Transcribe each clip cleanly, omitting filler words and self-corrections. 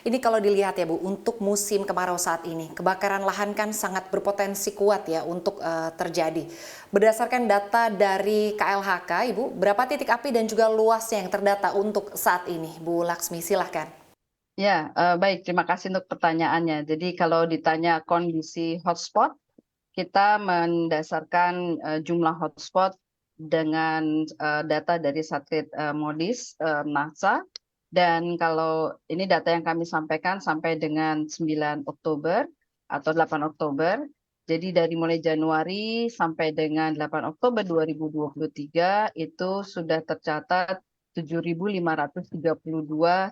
Ini kalau dilihat ya Bu, untuk musim kemarau saat ini, kebakaran lahan kan sangat berpotensi kuat ya untuk terjadi. Berdasarkan data dari KLHK, Ibu, berapa titik api dan juga luasnya yang terdata untuk saat ini? Bu Laksmi, silahkan. Ya, baik, terima kasih untuk pertanyaannya. Jadi kalau ditanya kondisi hotspot, kita mendasarkan jumlah hotspot dengan data dari satelit MODIS NASA. Dan kalau ini data yang kami sampaikan sampai dengan 9 Oktober atau 8 Oktober. Jadi dari mulai Januari sampai dengan 8 Oktober 2023 itu sudah tercatat 7.532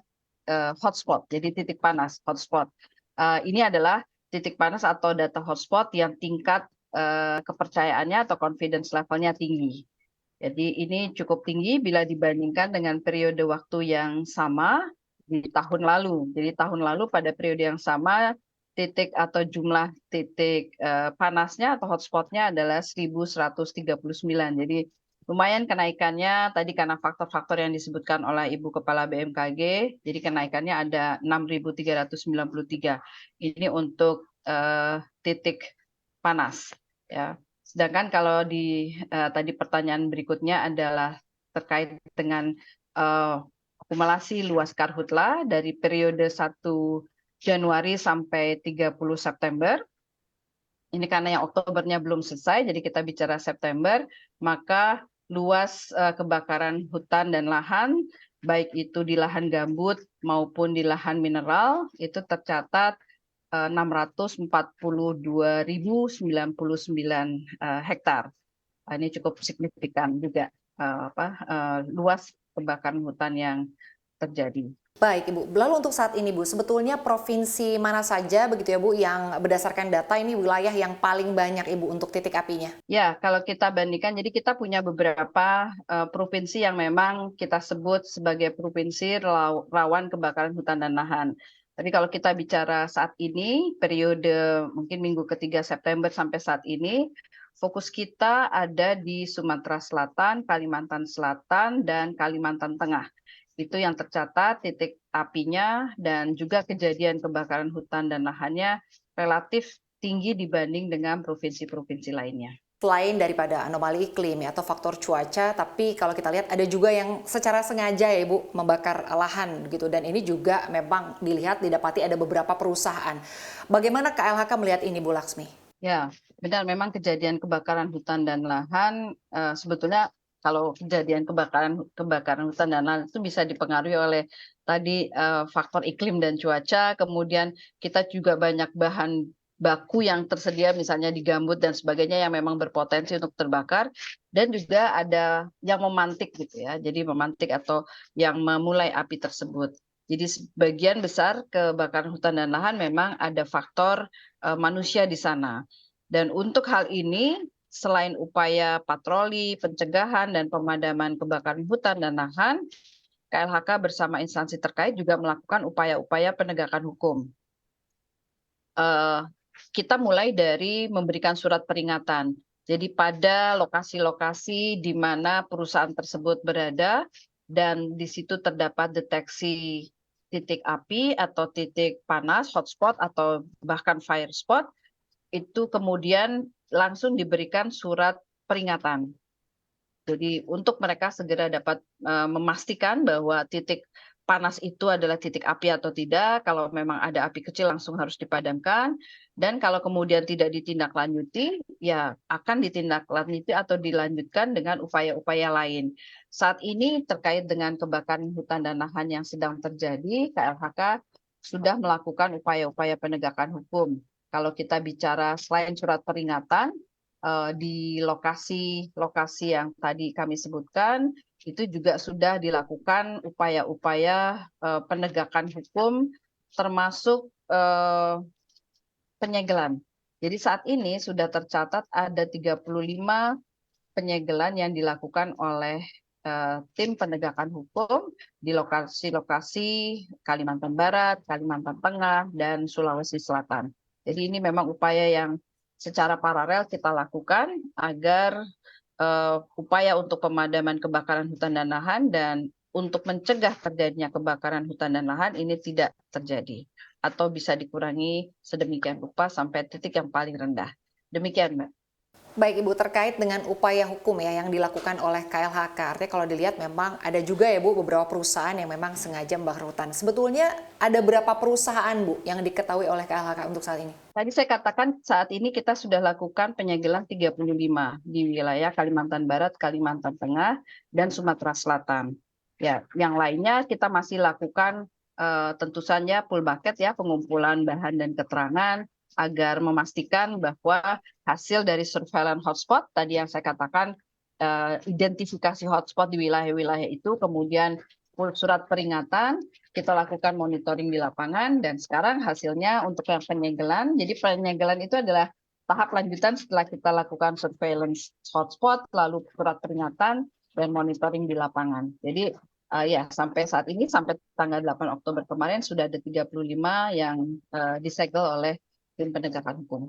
hotspot, jadi titik panas hotspot. Ini adalah titik panas atau data hotspot yang tingkat kepercayaannya atau confidence levelnya tinggi. Jadi ini cukup tinggi bila dibandingkan dengan periode waktu yang sama di tahun lalu. Jadi tahun lalu pada periode yang sama titik atau jumlah titik panasnya atau hotspotnya adalah 1.139. Jadi lumayan kenaikannya tadi karena faktor-faktor yang disebutkan oleh Ibu Kepala BMKG. Jadi kenaikannya ada 6.393. Ini untuk titik panas, ya. Sedangkan kalau di tadi pertanyaan berikutnya adalah terkait dengan akumulasi luas karhutla dari periode 1 Januari sampai 30 September. Ini karena yang Oktobernya belum selesai, jadi kita bicara September, maka luas kebakaran hutan dan lahan, baik itu di lahan gambut maupun di lahan mineral, itu tercatat 642.099 hektar. Ini cukup signifikan juga luas kebakaran hutan yang terjadi. Baik Ibu, lalu untuk saat ini Bu, sebetulnya provinsi mana saja begitu ya Bu yang berdasarkan data ini wilayah yang paling banyak Ibu untuk titik apinya? Ya, kalau kita bandingkan, jadi kita punya beberapa provinsi yang memang kita sebut sebagai provinsi rawan kebakaran hutan dan lahan. Tapi kalau kita bicara saat ini, periode mungkin minggu ketiga September sampai saat ini, fokus kita ada di Sumatera Selatan, Kalimantan Selatan, dan Kalimantan Tengah. Itu yang tercatat titik apinya dan juga kejadian kebakaran hutan dan lahannya relatif tinggi dibanding dengan provinsi-provinsi lainnya. Selain daripada anomali iklim ya, atau faktor cuaca, tapi kalau kita lihat ada juga yang secara sengaja ya Ibu membakar lahan gitu, dan ini juga memang dilihat didapati ada beberapa perusahaan. Bagaimana KLHK melihat ini Bu Laksmi? Ya, benar, memang kejadian kebakaran hutan dan lahan sebetulnya kalau kejadian kebakaran hutan dan lahan itu bisa dipengaruhi oleh tadi faktor iklim dan cuaca, kemudian kita juga banyak bahan baku yang tersedia misalnya di gambut dan sebagainya yang memang berpotensi untuk terbakar, dan juga ada yang memantik gitu ya. Jadi memantik atau yang memulai api tersebut. Jadi sebagian besar kebakaran hutan dan lahan memang ada faktor manusia di sana. Dan untuk hal ini, selain upaya patroli, pencegahan, dan pemadaman kebakaran hutan dan lahan, KLHK bersama instansi terkait juga melakukan upaya-upaya penegakan hukum. Kita mulai dari memberikan surat peringatan. Jadi pada lokasi-lokasi di mana perusahaan tersebut berada dan di situ terdapat deteksi titik api atau titik panas, hotspot atau bahkan fire spot, itu kemudian langsung diberikan surat peringatan. Jadi untuk mereka segera dapat memastikan bahwa titik panas itu adalah titik api atau tidak, kalau memang ada api kecil langsung harus dipadamkan, dan kalau kemudian tidak ditindaklanjuti, ya akan ditindaklanjuti atau dilanjutkan dengan upaya-upaya lain. Saat ini terkait dengan kebakaran hutan dan lahan yang sedang terjadi, KLHK sudah melakukan upaya-upaya penegakan hukum. Kalau kita bicara selain surat peringatan, di lokasi-lokasi yang tadi kami sebutkan, itu juga sudah dilakukan upaya-upaya penegakan hukum termasuk penyegelan. Jadi saat ini sudah tercatat ada 35 penyegelan yang dilakukan oleh tim penegakan hukum di lokasi-lokasi Kalimantan Barat, Kalimantan Tengah, dan Sulawesi Selatan. Jadi ini memang upaya yang secara paralel kita lakukan agar upaya untuk pemadaman kebakaran hutan dan lahan dan untuk mencegah terjadinya kebakaran hutan dan lahan ini tidak terjadi atau bisa dikurangi sedemikian rupa sampai titik yang paling rendah. Demikian, Mbak. Baik Ibu, terkait dengan upaya hukum ya yang dilakukan oleh KLHK, artinya kalau dilihat memang ada juga ya Bu beberapa perusahaan yang memang sengaja membakar hutan. Sebetulnya ada berapa perusahaan Bu yang diketahui oleh KLHK untuk saat ini? Tadi saya katakan saat ini kita sudah lakukan penyegelan 35 di wilayah Kalimantan Barat, Kalimantan Tengah, dan Sumatera Selatan. Ya, yang lainnya kita masih lakukan tentu saja full bucket ya, pengumpulan bahan dan keterangan agar memastikan bahwa hasil dari surveillance hotspot tadi yang saya katakan identifikasi hotspot di wilayah-wilayah itu, kemudian surat peringatan, kita lakukan monitoring di lapangan, dan sekarang hasilnya untuk yang penyegelan. Jadi penyegelan itu adalah tahap lanjutan setelah kita lakukan surveillance hotspot, lalu surat peringatan dan monitoring di lapangan. Jadi ya sampai saat ini, sampai tanggal 8 Oktober kemarin sudah ada 35 yang disegel oleh tim penegakan hukum.